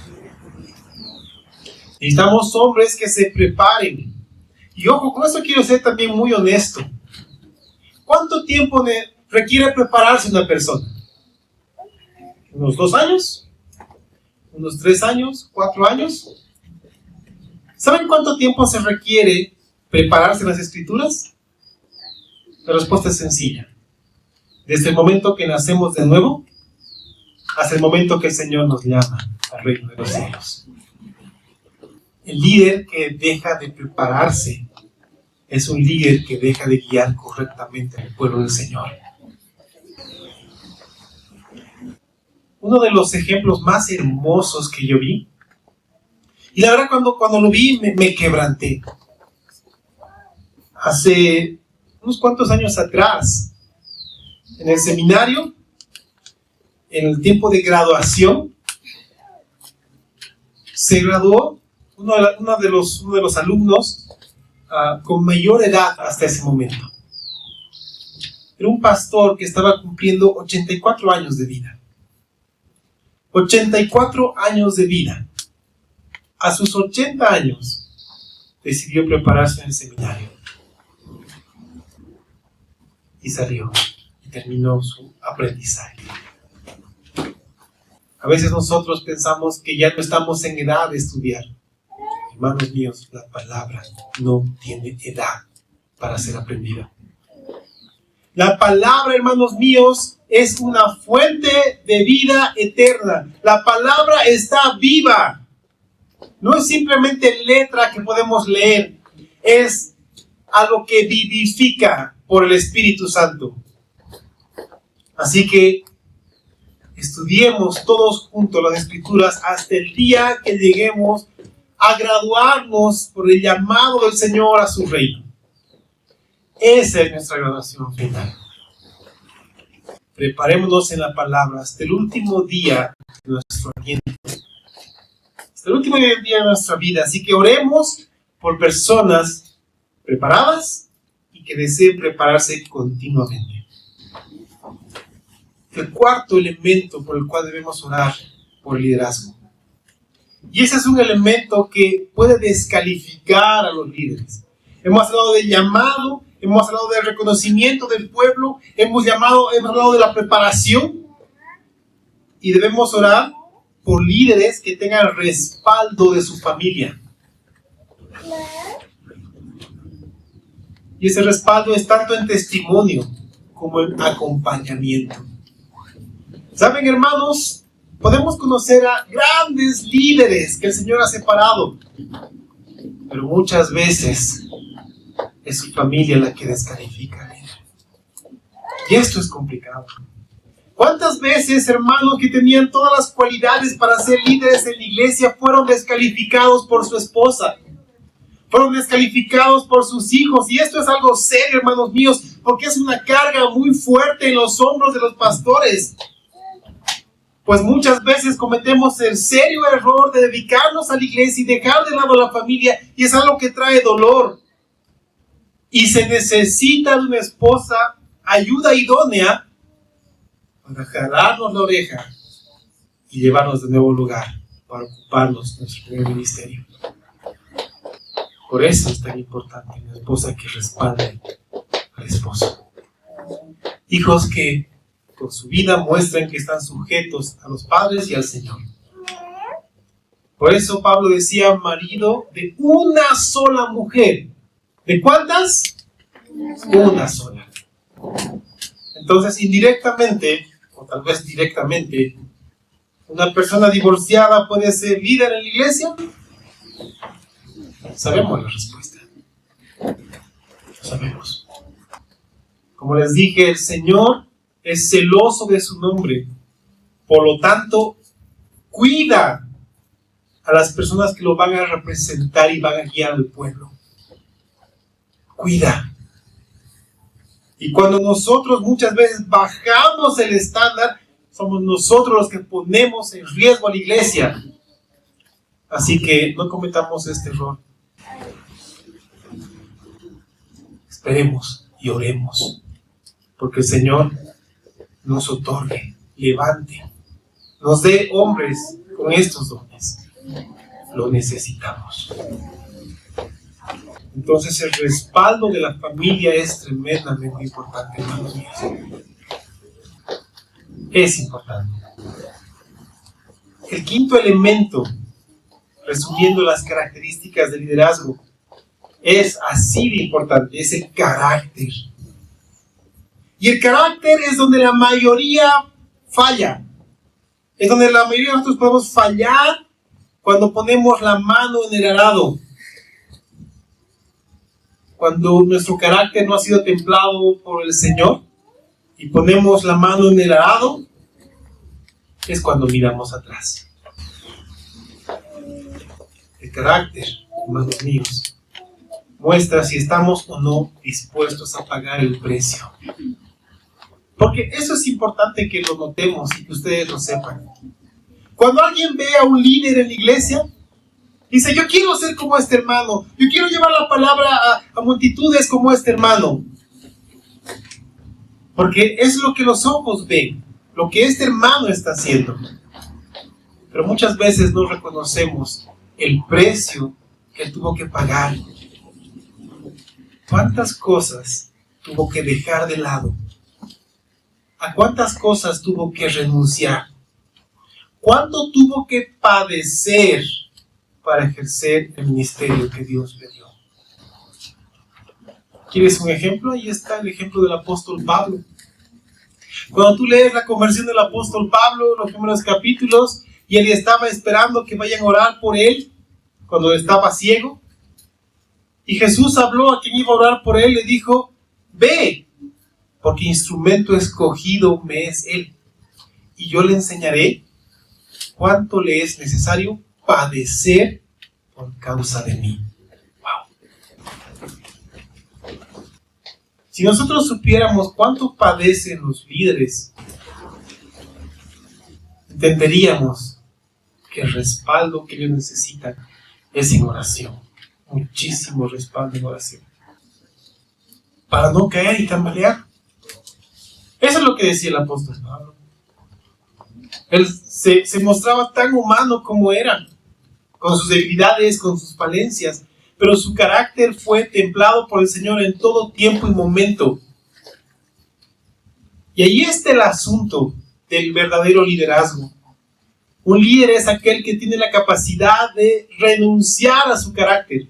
Necesitamos hombres que se preparen. Y ojo, con esto quiero ser también muy honesto. ¿Cuánto tiempo requiere prepararse una persona? ¿Unos 2 años? ¿Unos 3 años? ¿4 años? ¿Saben cuánto tiempo se requiere prepararse en las Escrituras? La respuesta es sencilla. Desde el momento que nacemos de nuevo, hasta el momento que el Señor nos llama al reino de los cielos. El líder que deja de prepararse es un líder que deja de guiar correctamente al pueblo del Señor. uno de los ejemplos más hermosos que yo vi. Y la verdad, cuando lo vi, me quebranté. Hace unos cuantos años atrás, en el seminario, en el tiempo de graduación, se graduó uno de los alumnos con mayor edad hasta ese momento. Era un pastor que estaba cumpliendo 84 años de vida. 84 años de vida. A sus 80 años decidió prepararse en el seminario. Y salió y terminó su aprendizaje. A veces nosotros pensamos que ya no estamos en edad de estudiar. Hermanos míos, la palabra no tiene edad para ser aprendida. La palabra, hermanos míos, es una fuente de vida eterna. La palabra está viva. No es simplemente letra que podemos leer. Es algo que vivifica por el Espíritu Santo. Así que estudiemos todos juntos las Escrituras hasta el día que lleguemos a graduarnos por el llamado del Señor a su reino. Esa es nuestra graduación final. Preparémonos en la palabra hasta el último día de nuestro aliento, hasta el último día de nuestra vida. Así que oremos por personas preparadas y que deseen prepararse continuamente. El cuarto elemento por el cual debemos orar por el liderazgo. Y ese es un elemento que puede descalificar a los líderes. Hemos hablado del llamado, hemos hablado del reconocimiento del pueblo, hemos hablado de la preparación, y debemos orar por líderes que tengan el respaldo de su familia. Y ese respaldo es tanto en testimonio como en acompañamiento. ¿Saben, hermanos? Podemos conocer a grandes líderes que el Señor ha separado, pero muchas veces es su familia la que descalifica a él. Y esto es complicado. ¿Cuántas veces hermanos que tenían todas las cualidades para ser líderes en la iglesia fueron descalificados por su esposa? Fueron descalificados por sus hijos. Y esto es algo serio, hermanos míos, porque es una carga muy fuerte en los hombros de los pastores. Pues muchas veces cometemos el serio error de dedicarnos a la iglesia y dejar de lado a la familia, y es algo que trae dolor. Y se necesita de una esposa ayuda idónea para jalarnos la oreja y llevarnos de nuevo lugar para ocuparnos de nuestro primer ministerio. Por eso es tan importante una esposa que respalde al esposo. Hijos que con su vida muestran que están sujetos a los padres y al Señor. Por eso Pablo decía, marido de una sola mujer. ¿De cuántas? Una sola. Entonces, indirectamente, o tal vez directamente, ¿una persona divorciada puede ser líder en la iglesia? Sabemos la respuesta. Lo sabemos. Como les dije, el Señor es celoso de su nombre. Por lo tanto, cuida a las personas que lo van a representar y van a guiar al pueblo. Cuida. Y cuando nosotros muchas veces bajamos el estándar, somos nosotros los que ponemos en riesgo a la iglesia. Así que no cometamos este error. Esperemos y oremos, porque el Señor nos otorgue, levante, nos dé hombres con estos dones. Lo necesitamos. Entonces el respaldo de la familia es tremendamente importante, hermanos míos. Es importante. El quinto elemento, resumiendo las características del liderazgo, es así de importante, es el carácter. Y el carácter es donde la mayoría falla. Es donde la mayoría de nosotros podemos fallar cuando ponemos la mano en el arado. Cuando nuestro carácter no ha sido templado por el Señor y ponemos la mano en el arado, es cuando miramos atrás. El carácter, hermanos míos, muestra si estamos o no dispuestos a pagar el precio. Porque eso es importante que lo notemos y que ustedes lo sepan. Cuando alguien ve a un líder en la iglesia, dice, yo quiero ser como este hermano, yo quiero llevar la palabra a multitudes como este hermano. Porque es lo que los ojos ven, lo que este hermano está haciendo. Pero muchas veces no reconocemos el precio que él tuvo que pagar. ¿Cuántas cosas tuvo que dejar de lado? ¿A cuántas cosas tuvo que renunciar? ¿Cuánto tuvo que padecer para ejercer el ministerio que Dios le dio? ¿Quieres un ejemplo? Ahí está el ejemplo del apóstol Pablo. Cuando tú lees la conversión del apóstol Pablo, los primeros capítulos, y él estaba esperando que vayan a orar por él cuando estaba ciego, y Jesús habló a quien iba a orar por él, le dijo, ve, porque instrumento escogido me es él, y yo le enseñaré cuánto le es necesario padecer por causa de mí. Wow. Si nosotros supiéramos cuánto padecen los líderes, entenderíamos que el respaldo que ellos necesitan es en oración. Muchísimo respaldo en oración. Para no caer y tambalear. Eso es lo que decía el apóstol Pablo. Él se mostraba tan humano como era, con sus debilidades, con sus falencias, pero su carácter fue templado por el Señor en todo tiempo y momento. Y ahí está el asunto del verdadero liderazgo. Un líder es aquel que tiene la capacidad de renunciar a su carácter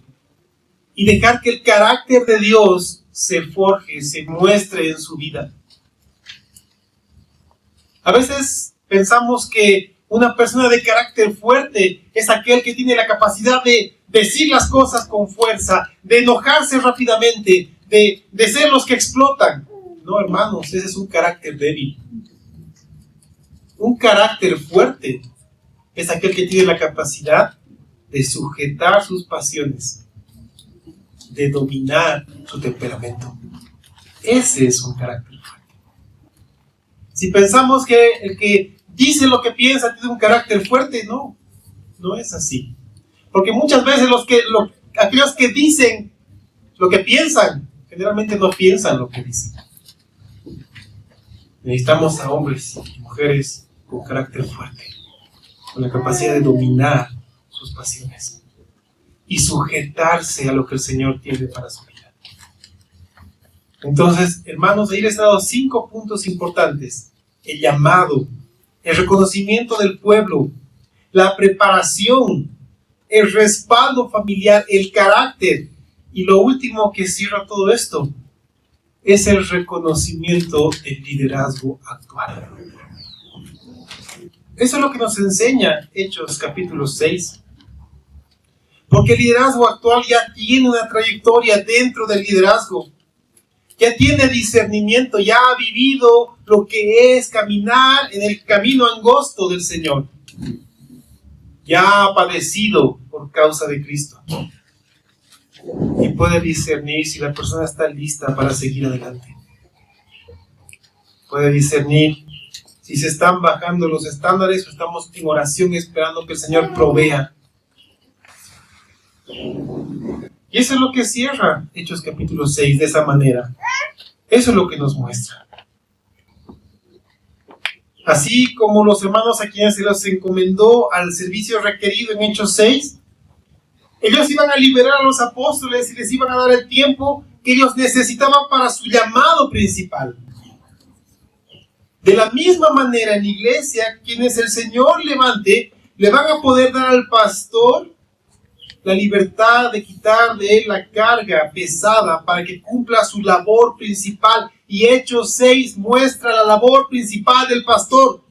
y dejar que el carácter de Dios se forje, se muestre en su vida. A veces pensamos que una persona de carácter fuerte es aquel que tiene la capacidad de decir las cosas con fuerza, de enojarse rápidamente, de ser los que explotan. No, hermanos, ese es un carácter débil. Un carácter fuerte es aquel que tiene la capacidad de sujetar sus pasiones, de dominar su temperamento. Ese es un carácter fuerte. Si pensamos que el que dice lo que piensa tiene un carácter fuerte, no es así. Porque muchas veces aquellos que dicen lo que piensan, generalmente no piensan lo que dicen. Necesitamos a hombres y mujeres con carácter fuerte, con la capacidad de dominar sus pasiones y sujetarse a lo que el Señor tiene para su vida. Entonces, hermanos, ahí les he dado 5 puntos importantes: el llamado, el reconocimiento del pueblo, la preparación, el respaldo familiar, el carácter, y lo último que cierra todo esto es el reconocimiento del liderazgo actual. Eso es lo que nos enseña Hechos capítulo 6. Porque el liderazgo actual ya tiene una trayectoria dentro del liderazgo. Ya tiene discernimiento, ya ha vivido lo que es caminar en el camino angosto del Señor. Ya ha padecido por causa de Cristo. Y puede discernir si la persona está lista para seguir adelante. Puede discernir si se están bajando los estándares o estamos en oración esperando que el Señor provea. Y eso es lo que cierra Hechos capítulo 6 de esa manera. Eso es lo que nos muestra. Así como los hermanos a quienes se los encomendó al servicio requerido en Hechos 6, ellos iban a liberar a los apóstoles y les iban a dar el tiempo que ellos necesitaban para su llamado principal. De la misma manera, en la iglesia, quienes el Señor levante, le van a poder dar al pastor la libertad de quitar de él la carga pesada para que cumpla su labor principal. Y Hechos 6 muestra la labor principal del pastor.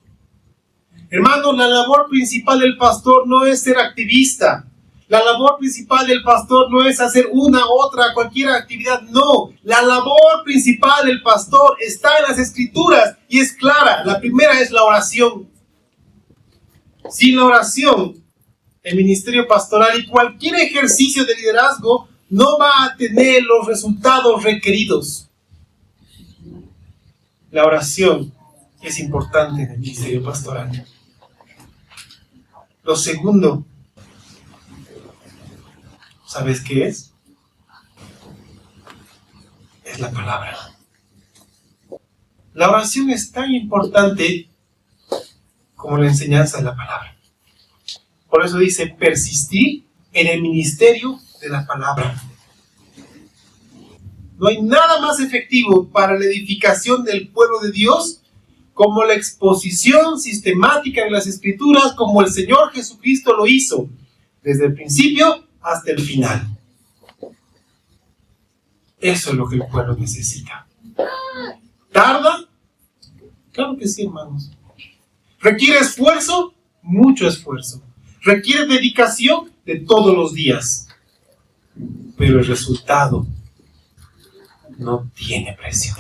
Hermanos, la labor principal del pastor no es ser activista. La labor principal del pastor no es hacer cualquier actividad. No, la labor principal del pastor está en las Escrituras y es clara. La primera es la oración. Sin la oración, el ministerio pastoral y cualquier ejercicio de liderazgo no va a tener los resultados requeridos. La oración es importante en el ministerio pastoral. Lo segundo, ¿sabes qué es? Es la palabra. La oración es tan importante como la enseñanza de la palabra. Por eso dice, persistir en el ministerio de la palabra. No hay nada más efectivo para la edificación del pueblo de Dios como la exposición sistemática de las Escrituras, como el Señor Jesucristo lo hizo, desde el principio hasta el final. Eso es lo que el pueblo necesita. ¿Tarda? Claro que sí, hermanos. ¿Requiere esfuerzo? Mucho esfuerzo. ¿Requiere dedicación? De todos los días. Pero el resultado no tiene precio.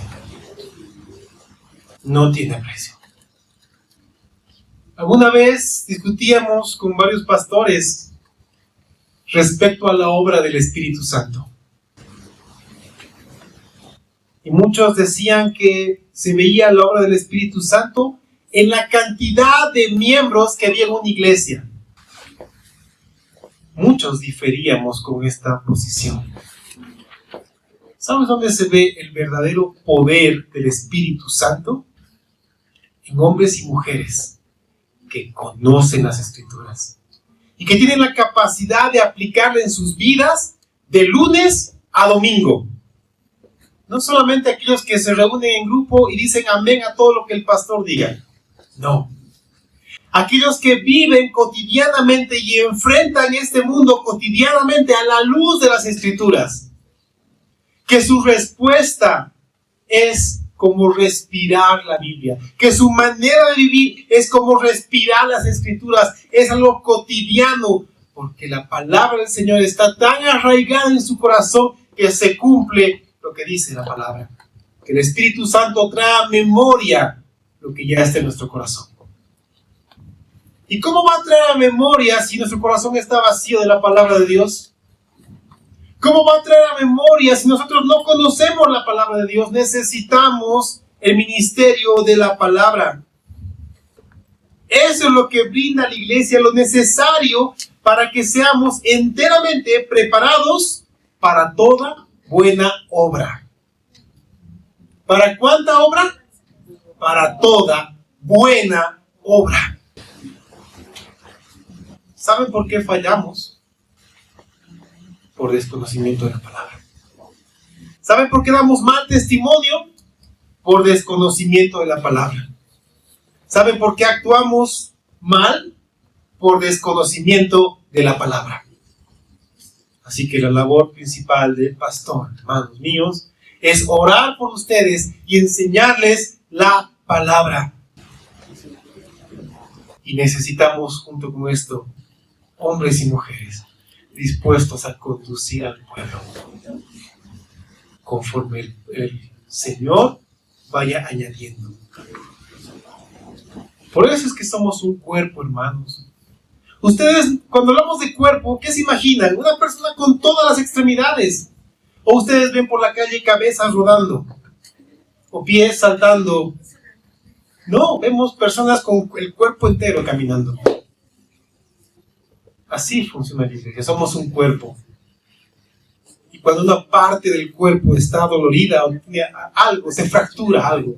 No tiene precio. Alguna vez discutíamos con varios pastores respecto a la obra del Espíritu Santo. Y muchos decían que se veía la obra del Espíritu Santo en la cantidad de miembros que había en una iglesia. Muchos diferíamos con esta posición. ¿Sabes dónde se ve el verdadero poder del Espíritu Santo? En hombres y mujeres que conocen las Escrituras y que tienen la capacidad de aplicarla en sus vidas de lunes a domingo. No solamente aquellos que se reúnen en grupo y dicen amén a todo lo que el pastor diga. No. Aquellos que viven cotidianamente y enfrentan este mundo cotidianamente a la luz de las Escrituras. Que su respuesta es como respirar la Biblia. Que su manera de vivir es como respirar las Escrituras. Es algo cotidiano. Porque la palabra del Señor está tan arraigada en su corazón que se cumple lo que dice la palabra. Que el Espíritu Santo trae a memoria lo que ya está en nuestro corazón. ¿Y cómo va a traer a memoria si nuestro corazón está vacío de la palabra de Dios? ¿Cómo va a traer a memoria si nosotros no conocemos la palabra de Dios? Necesitamos el ministerio de la palabra. Eso es lo que brinda a la iglesia, lo necesario para que seamos enteramente preparados para toda buena obra. ¿Para cuánta obra? Para toda buena obra. ¿Saben por qué fallamos? Por desconocimiento de la palabra. ¿Saben por qué damos mal testimonio? Por desconocimiento de la palabra. ¿Saben por qué actuamos mal? Por desconocimiento de la palabra. Así que la labor principal del pastor, hermanos míos, es orar por ustedes y enseñarles la palabra. Y necesitamos, junto con esto, hombres y mujeres dispuestos a conducir al pueblo conforme el Señor vaya añadiendo. Por eso es que somos un cuerpo, hermanos. Ustedes, cuando hablamos de cuerpo, ¿qué se imaginan? Una persona con todas las extremidades. O ustedes ven por la calle cabezas rodando, o pies saltando. No, vemos personas con el cuerpo entero caminando. Así funciona la iglesia, somos un cuerpo. Y cuando una parte del cuerpo está dolorida o tiene algo, se fractura algo,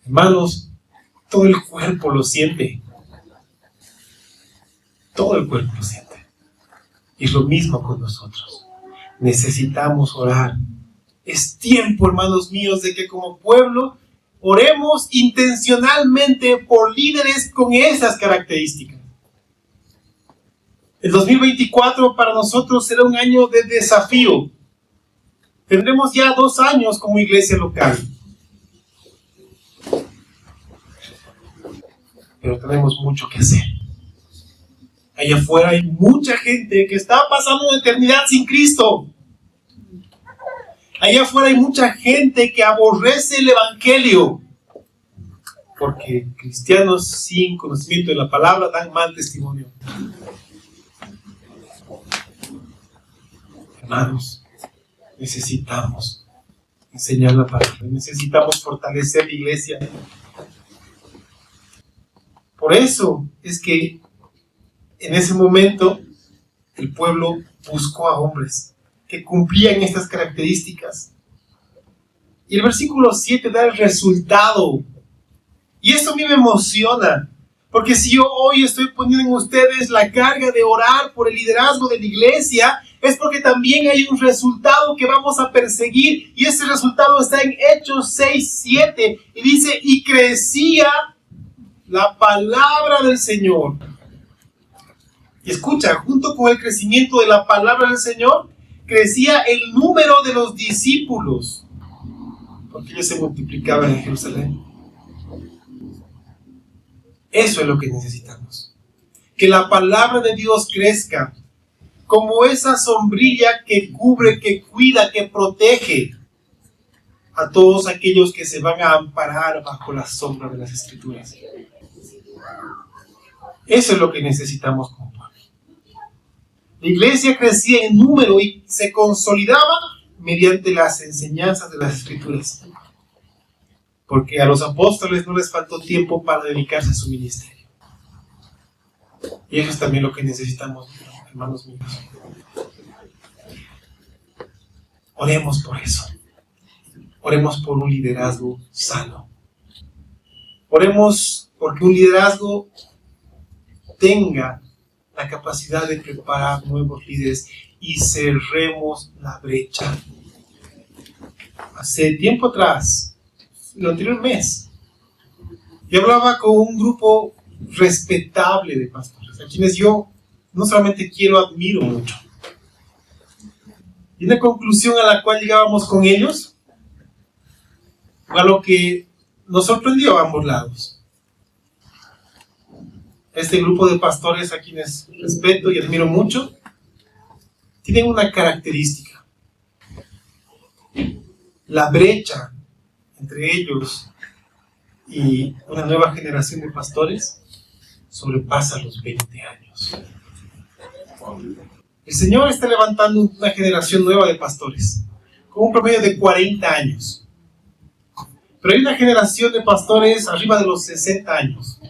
hermanos, todo el cuerpo lo siente. Todo el cuerpo lo siente. Y es lo mismo con nosotros. Necesitamos orar. Es tiempo, hermanos míos, de que como pueblo oremos intencionalmente por líderes con esas características. El 2024 para nosotros será un año de desafío. Tendremos ya 2 años como iglesia local. Pero tenemos mucho que hacer. Allá afuera hay mucha gente que está pasando una eternidad sin Cristo. Allá afuera hay mucha gente que aborrece el Evangelio. porque cristianos sin conocimiento de la palabra dan mal testimonio. Hermanos, necesitamos enseñar la palabra, necesitamos fortalecer la iglesia. Por eso es que en ese momento el pueblo buscó a hombres que cumplían estas características. Y el versículo 7 da el resultado. Y esto a mí me emociona, porque si yo hoy estoy poniendo en ustedes la carga de orar por el liderazgo de la iglesia, es porque también hay un resultado que vamos a perseguir, y ese resultado está en Hechos 6:7, y dice, y crecía la palabra del Señor. Y escucha, junto con el crecimiento de la palabra del Señor, crecía el número de los discípulos, porque ellos se multiplicaban en Jerusalén. Eso es lo que necesitamos. Que la palabra de Dios crezca como esa sombrilla que cubre, que cuida, que protege a todos aquellos que se van a amparar bajo la sombra de las Escrituras. Eso es lo que necesitamos como pueblo. La iglesia crecía en número y se consolidaba mediante las enseñanzas de las Escrituras. Porque a los apóstoles no les faltó tiempo para dedicarse a su ministerio. Y eso es también lo que necesitamos, hermanos míos. Oremos por eso. Oremos por un liderazgo sano. Oremos porque un liderazgo tenga la capacidad de preparar nuevos líderes y cerremos la brecha. Hace tiempo atrás, el anterior mes, yo hablaba con un grupo respetable de pastores, a quienes yo no solamente quiero, admiro mucho. Y una conclusión a la cual llegábamos con ellos, a lo que nos sorprendió a ambos lados. Este grupo de pastores a quienes respeto y admiro mucho, tienen una característica. La brecha entre ellos y una nueva generación de pastores sobrepasa los 20 años. El Señor está levantando una generación nueva de pastores, con un promedio de 40 años. Pero hay una generación de pastores arriba de los 60 años.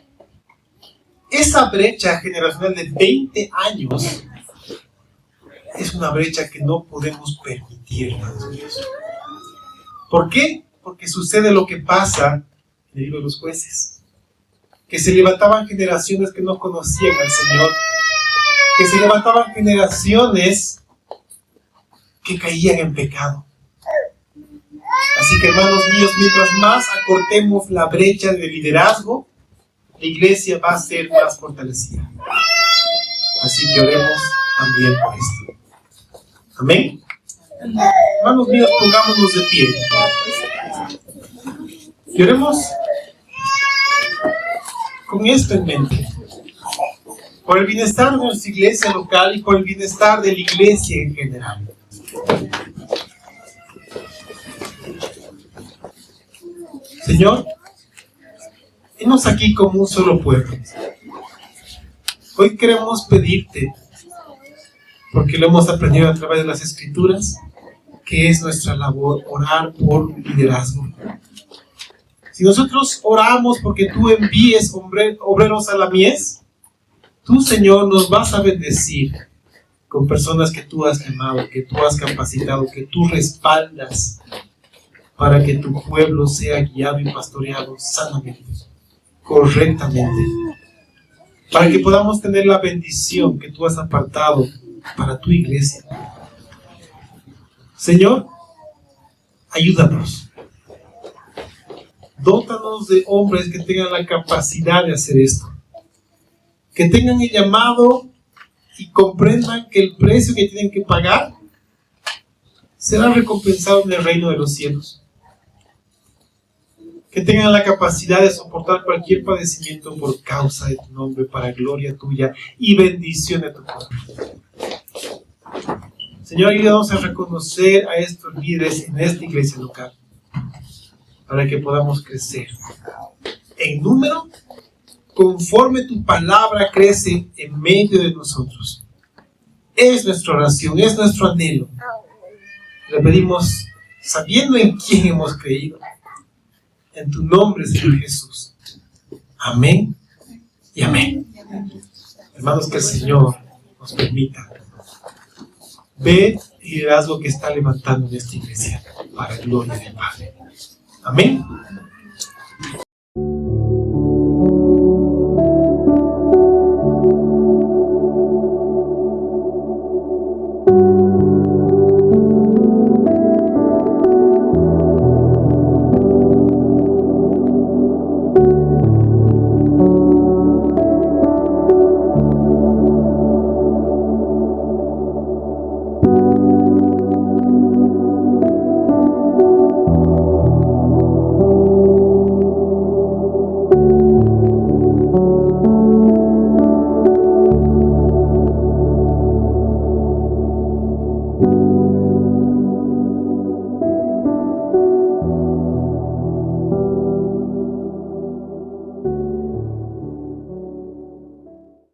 Esa brecha generacional de 20 años es una brecha que no podemos permitir, hermanos míos. ¿Por qué? Porque sucede lo que pasa en el libro de los Jueces. Que se levantaban generaciones que no conocían al Señor. Que se levantaban generaciones que caían en pecado. Así que, hermanos míos, mientras más acortemos la brecha de liderazgo, la iglesia va a ser más fortalecida. Así que oremos también por esto. Amén. Hermanos míos, pongámonos de pie. Y oremos con esto en mente. Por el bienestar de nuestra iglesia local y por el bienestar de la iglesia en general. Señor, venos aquí como un solo pueblo. Hoy queremos pedirte, porque lo hemos aprendido a través de las Escrituras, que es nuestra labor orar por liderazgo. Si nosotros oramos porque tú envíes obreros a la mies, tú, Señor, nos vas a bendecir con personas que tú has llamado, que tú has capacitado, que tú respaldas para que tu pueblo sea guiado y pastoreado sanamente, correctamente, para que podamos tener la bendición que tú has apartado para tu iglesia. Señor, ayúdanos. Dótanos de hombres que tengan la capacidad de hacer esto, que tengan el llamado y comprendan que el precio que tienen que pagar será recompensado en el reino de los cielos. Que tengan la capacidad de soportar cualquier padecimiento por causa de tu nombre, para gloria tuya y bendición de tu pueblo. Señor, ayúdanos a reconocer a estos líderes en esta iglesia local, para que podamos crecer en número, conforme tu palabra crece en medio de nosotros. Es nuestra oración, es nuestro anhelo. Le pedimos, sabiendo en quién hemos creído, en tu nombre, Señor Jesús. Amén y amén. Hermanos, que el Señor nos permita ver el liderazgo que está levantando en esta iglesia para la gloria del Padre. Amén.